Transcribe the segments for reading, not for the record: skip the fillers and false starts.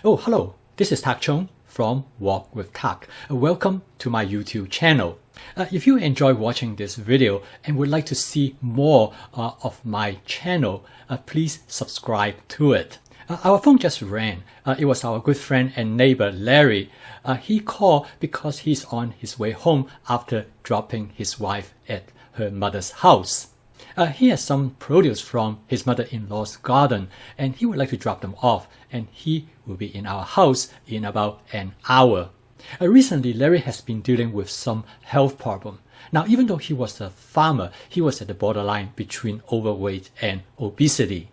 Oh, hello. This is Tak Chung from Walk with Tak. Welcome to my YouTube channel. If you enjoy watching this video and would like to see more of my channel, please subscribe to it. Our phone just rang. It was our good friend and neighbor Larry. He called because he's on his way home after dropping his wife at her mother's house. He has some produce from his mother-in-law's garden and he would like to drop them off, and he will be in our house in about an hour. Recently, Larry has been dealing with some health problem. Now, even though he was a farmer, he was at the borderline between overweight and obesity.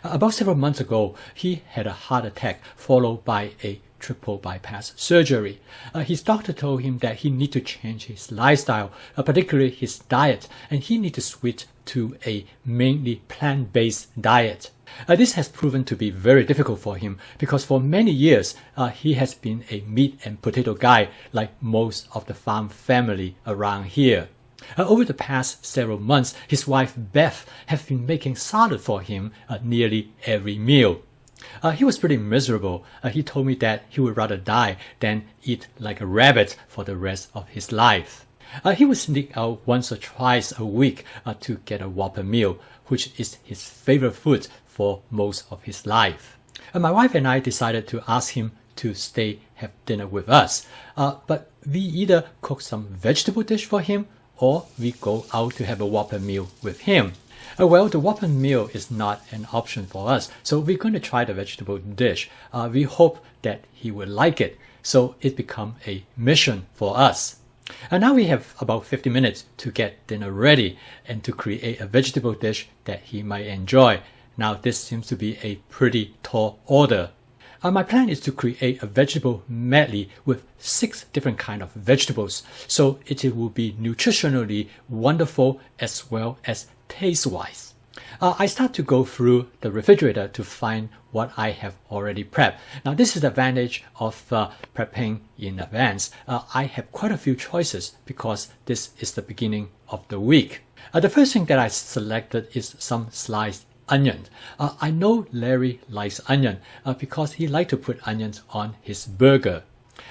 About several months ago, he had a heart attack followed by a triple bypass surgery. His doctor told him that he need to change his lifestyle, particularly his diet, and he need to switch to a mainly plant-based diet. This has proven to be very difficult for him because for many years he has been a meat and potato guy like most of the farm family around here. Over the past several months, his wife Beth has been making salad for him nearly every meal. He was pretty miserable. He told me that he would rather die than eat like a rabbit for the rest of his life. He would sneak out once or twice a week to get a Whopper meal, which is his favorite food for most of his life. My wife and I decided to ask him to stay have dinner with us, but we either cook some vegetable dish for him or we go out to have a Whopper meal with him. Well, the Whopper meal is not an option for us, so we're going to try the vegetable dish. We hope that he will like it, so it become a mission for us. And now we have about 50 minutes to get dinner ready and to create a vegetable dish that he might enjoy. Now, this seems to be a pretty tall order. My plan is to create a vegetable medley with 6 different kinds of vegetables, so it will be nutritionally wonderful as well as taste-wise. I start to go through the refrigerator to find what I have already prepped. Now, this is the advantage of prepping in advance. I have quite a few choices because this is the beginning of the week. The first thing that I selected is some sliced onion. I know Larry likes onion because he likes to put onions on his burger.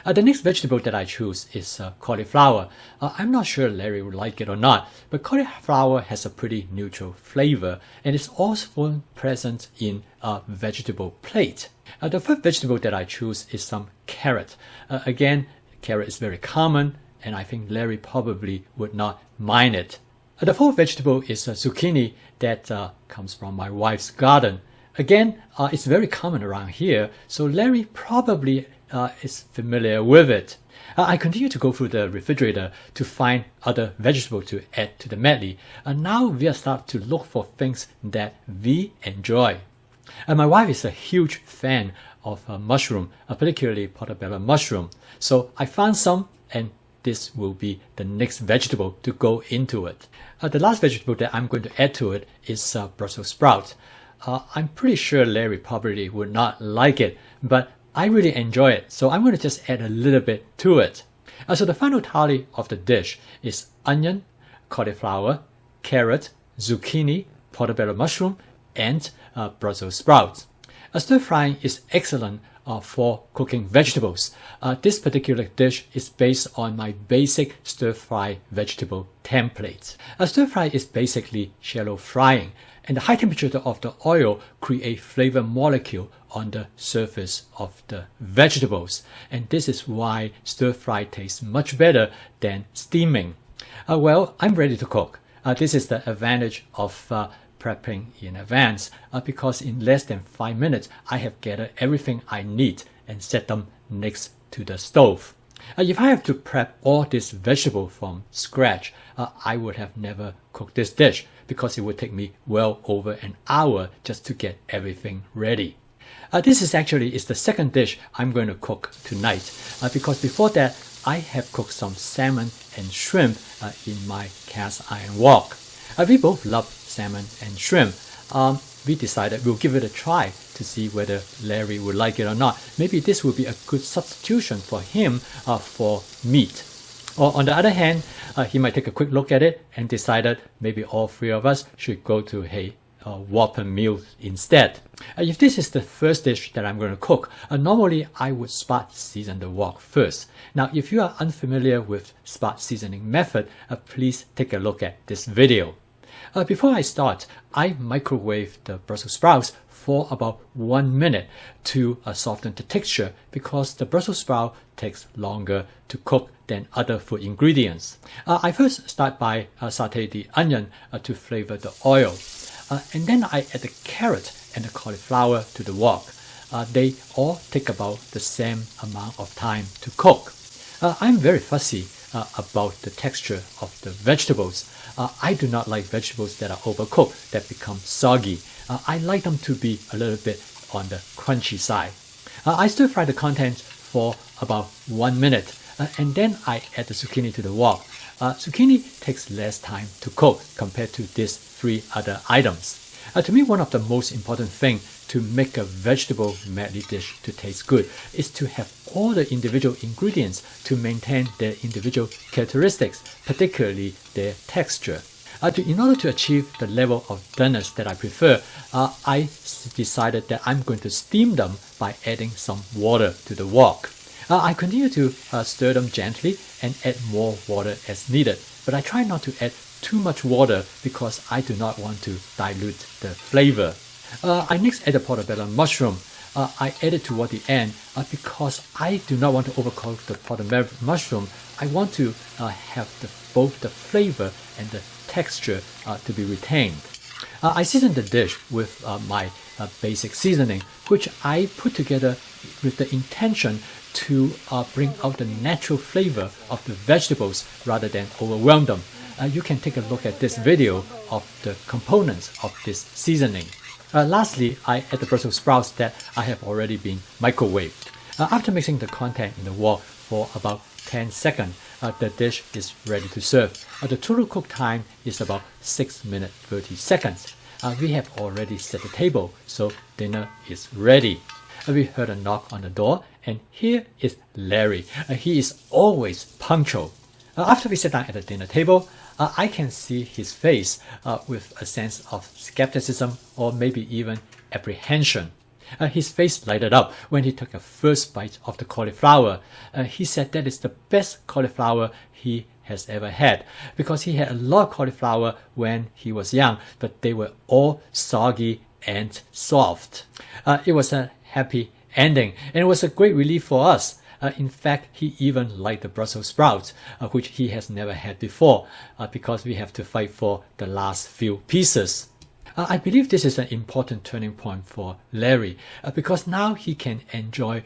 The next vegetable that I choose is cauliflower. I'm not sure Larry would like it or not, but cauliflower has a pretty neutral flavor and is also present in a vegetable plate. The third vegetable that I choose is some carrot. Again, carrot is very common and I think Larry probably would not mind it. The fourth vegetable is zucchini that comes from my wife's garden. Again, it's very common around here, so Larry probably is familiar with it. I continue to go through the refrigerator to find other vegetables to add to the medley. Now we are starting to look for things that we enjoy. My wife is a huge fan of mushroom, particularly portobello mushroom. So I found some, and this will be the next vegetable to go into it. The last vegetable that I'm going to add to it is Brussels sprout. I'm pretty sure Larry probably would not like it, but I really enjoy it, so I'm going to just add a little bit to it. So the final tally of the dish is onion, cauliflower, carrot, zucchini, portobello mushroom, and Brussels sprouts. Stir frying is excellent for cooking vegetables. This particular dish is based on my basic stir-fry vegetable template. Stir fry is basically shallow frying, and the high temperature of the oil create flavor molecule on the surface of the vegetables, and this is why stir fry tastes much better than steaming. Well, I'm ready to cook. This is the advantage of prepping in advance because in less than 5 minutes I have gathered everything I need and set them next to the stove. If I have to prep all this vegetable from scratch, I would have never cooked this dish because it would take me well over an hour just to get everything ready. This is the second dish I'm going to cook tonight because before that I have cooked some salmon and shrimp in my cast iron wok. We both love salmon and shrimp. We decided we'll give it a try to see whether Larry would like it or not. Maybe this will be a good substitution for him for meat. Or on the other hand, he might take a quick look at it and decided maybe all 3 of us should go to a Whopper meal instead. If this is the first dish that I'm going to cook, normally I would spot season the wok first. Now, if you are unfamiliar with spot seasoning method, please take a look at this video. Before I start, I microwave the Brussels sprouts for about 1 minute to soften the texture, because the Brussels sprout takes longer to cook than other food ingredients. I first start by saute the onion to flavor the oil. And then I add the carrot and the cauliflower to the wok. They all take about the same amount of time to cook. I'm very fussy about the texture of the vegetables. I do not like vegetables that are overcooked, that become soggy. I like them to be a little bit on the crunchy side. I stir fry the contents for about 1 minute, and then I add the zucchini to the wok. Zucchini takes less time to cook compared to these 3 other items. To me, one of the most important things to make a vegetable medley dish to taste good is to have all the individual ingredients to maintain their individual characteristics, particularly their texture. In order to achieve the level of doneness that I prefer, I decided that I'm going to steam them by adding some water to the wok. I continue to stir them gently and add more water as needed, but I try not to add too much water because I do not want to dilute the flavor. I next add the portobello mushroom. I add it toward the end because I do not want to overcook the portobello mushroom. I want to have both the flavor and the texture to be retained. I season the dish with my basic seasoning, which I put together with the intention to bring out the natural flavor of the vegetables rather than overwhelm them. You can take a look at this video of the components of this seasoning. Lastly, I add the Brussels sprouts that I have already been microwaved. After mixing the content in the wok for about 10 seconds, the dish is ready to serve. The total cook time is about 6 minutes 30 seconds. We have already set the table, so dinner is ready. We heard a knock on the door, and here is Larry. He is always punctual. After we sit down at the dinner table, I can see his face with a sense of skepticism or maybe even apprehension. His face lighted up when he took a first bite of the cauliflower. He said that is the best cauliflower he has ever had, because he had a lot of cauliflower when he was young, but they were all soggy and soft. It was a happy ending, and it was a great relief for us. In fact, he even liked the Brussels sprouts, which he has never had before, because we have to fight for the last few pieces. I believe this is an important turning point for Larry, because now he can enjoy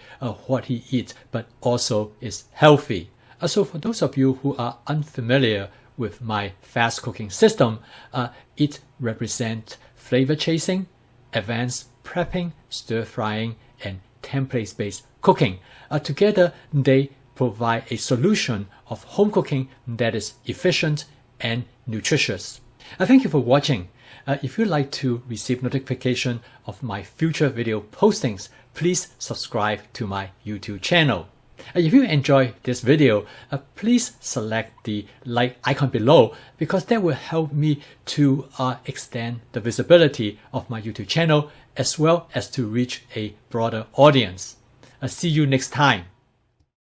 what he eats, but also is healthy. So for those of you who are unfamiliar with my fast cooking system, it represents flavor chasing, advanced prepping, stir frying, and templates-based cooking. Together, they provide a solution of home cooking that is efficient and nutritious. Thank you for watching. If you'd like to receive notification of my future video postings, please subscribe to my YouTube channel. If you enjoy this video, please select the like icon below, because that will help me to extend the visibility of my YouTube channel as well as to reach a broader audience. See you next time.